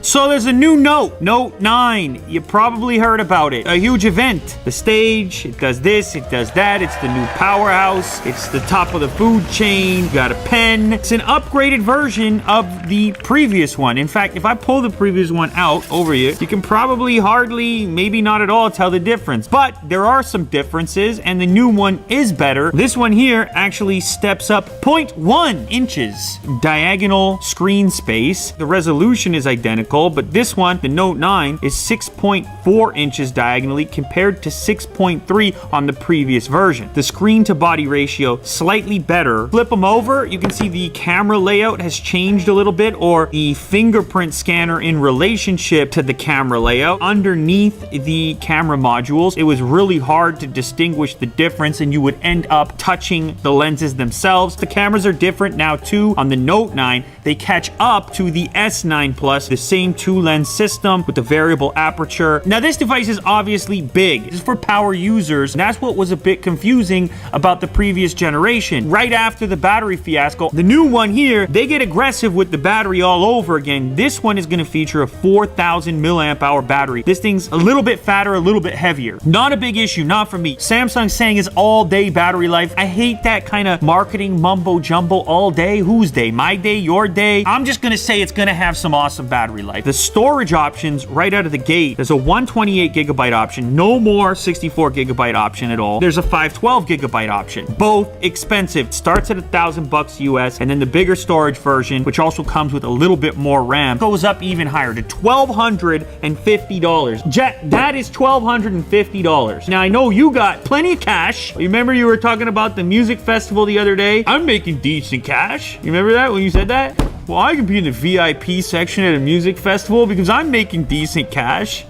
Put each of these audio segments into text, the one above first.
So there's a new Note, Note 9. You probably heard about it. A huge event. The stage, it does this, it does that. It's the new powerhouse. It's the top of the food chain. You got a pen. It's an upgraded version of the previous one. In fact, if I pull the previous one out over you can probably hardly, maybe not at all, tell the difference. But there are some differences, and the new one is better. This one here actually steps up 0.1 inches diagonal screen space. The resolution is identical, but this one, the Note 9, is 6.4 inches diagonally compared to 6.3 on the previous version. The screen to body ratio slightly better. Flip them over, you can see the camera layout has changed a little bit, or the fingerprint scanner in relationship to the camera layout. Underneath the camera modules, it was really hard to distinguish the difference, and you would end up touching the lenses themselves. The cameras are different now too. On the Note 9, they catch up to the S9 Plus, the same two-lens system with the variable aperture. Now this device is obviously big. This is for power users, and that's what was a bit confusing about the previous generation. Right after the battery fiasco, the new one here, they get aggressive with the battery all over again. This one is going to feature a 4,000 milliamp hour battery. This thing's a little bit fatter, a little bit heavier. Not a big issue, not for me. Samsung saying it's all day battery life. I hate that kind of marketing mumbo jumbo. All day? Whose day? My day? Your day? I'm just gonna say it's gonna have some awesome battery life. The storage options right out of the gate, there's a 128 gigabyte option, no more 64 gigabyte option at all. There's a 512 gigabyte option. Both expensive. Starts at $1,000 US, and then the bigger storage version, which also comes with a little bit more RAM, goes up even higher to $1,250. Jack, that is $1,250. Now I know you got plenty of cash. Remember you were talking about the music festival the other day? I'm making decent cash. You remember that when you said that? Well, I can be in the VIP section at a music festival because I'm making decent cash.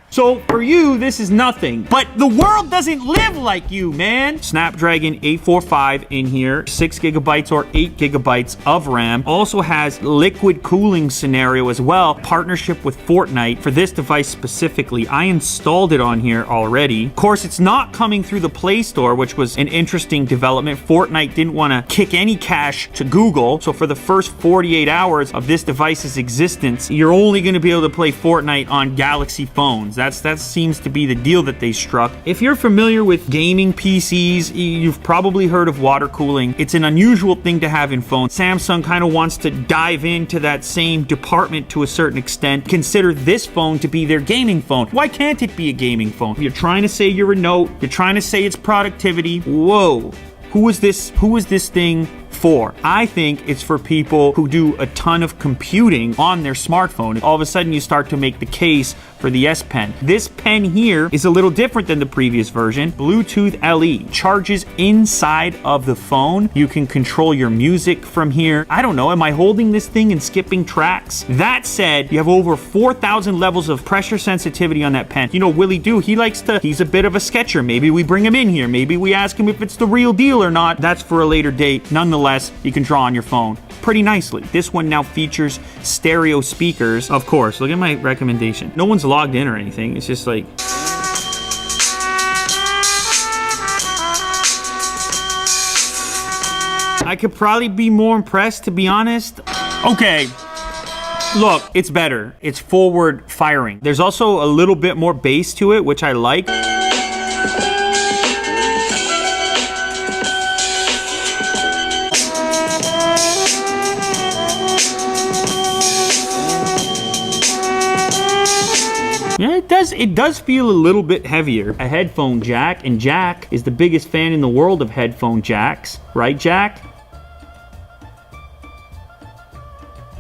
So for you, this is nothing. But the world doesn't live like you, man. Snapdragon 845 in here, 6 gigabytes or 8 gigabytes of RAM. Also has liquid cooling scenario as well. Partnership with Fortnite for this device specifically. I installed it on here already. Of course, it's not coming through the Play Store, which was an interesting development. Fortnite didn't want to kick any cash to Google. So for the first 48 hours of this device's existence, you're only going to be able to play Fortnite on Galaxy phones. That seems to be the deal that they struck. If you're familiar with gaming PCs, you've probably heard of water cooling. It's an unusual thing to have in phones. Samsung kind of wants to dive into that same department to a certain extent. Consider this phone to be their gaming phone. Why can't it be a gaming phone? You're trying to say you're a Note. You're trying to say it's productivity. Whoa. Who is this thing for? I think it's for people who do a ton of computing on their smartphone. All of a sudden you start to make the case for the S Pen. This pen here is a little different than the previous version. Bluetooth LE charges inside of the phone. You can control your music from here. I don't know, am I holding this thing and skipping tracks? That said, you have over 4,000 levels of pressure sensitivity on that pen. You know, Willie Doo, he's a bit of a sketcher. Maybe we bring him in here. Maybe we ask him if it's the real deal or not. That's for a later date. Nonetheless, you can draw on your phone pretty nicely. This one now features stereo speakers. Of course, look at my recommendation. No one's logged in or anything. It's just like... I could probably be more impressed, to be honest. Okay. Look, it's better. It's forward firing. There's also a little bit more bass to it, which I like. Yeah, it does feel a little bit heavier. A headphone jack, and Jack is the biggest fan in the world of headphone jacks. Right, Jack?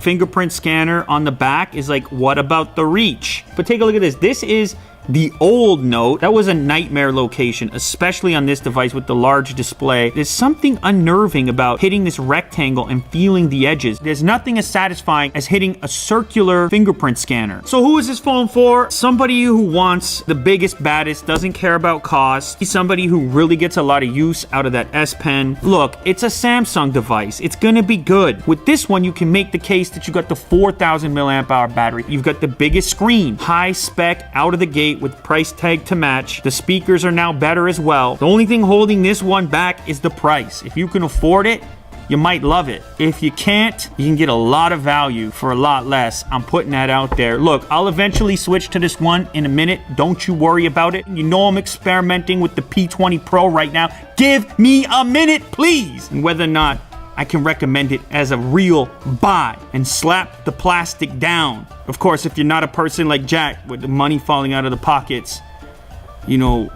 Fingerprint scanner on the back is like, what about the reach? But take a look at this. This is the old Note. That was a nightmare location, especially on this device with the large display. There's something unnerving about hitting this rectangle and feeling the edges. There's nothing as satisfying as hitting a circular fingerprint scanner. So who is this phone for? Somebody who wants the biggest, baddest, doesn't care about cost. He's somebody who really gets a lot of use out of that S Pen. Look, it's a Samsung device. It's gonna be good. With this one, you can make the case that you got the 4,000 milliamp hour battery. You've got the biggest screen, high spec out of the gate with price tag to match. The speakers are now better as well. The only thing holding this one back is the price. If you can afford it, you might love it. If you can't, you can get a lot of value for a lot less. I'm putting that out there. Look, I'll eventually switch to this one in a minute. Don't you worry about it. You know I'm experimenting with the P20 Pro right now. Give me a minute, please. And whether or not I can recommend it as a real buy and slap the plastic down. Of course, if you're not a person like Jack with the money falling out of the pockets, you know,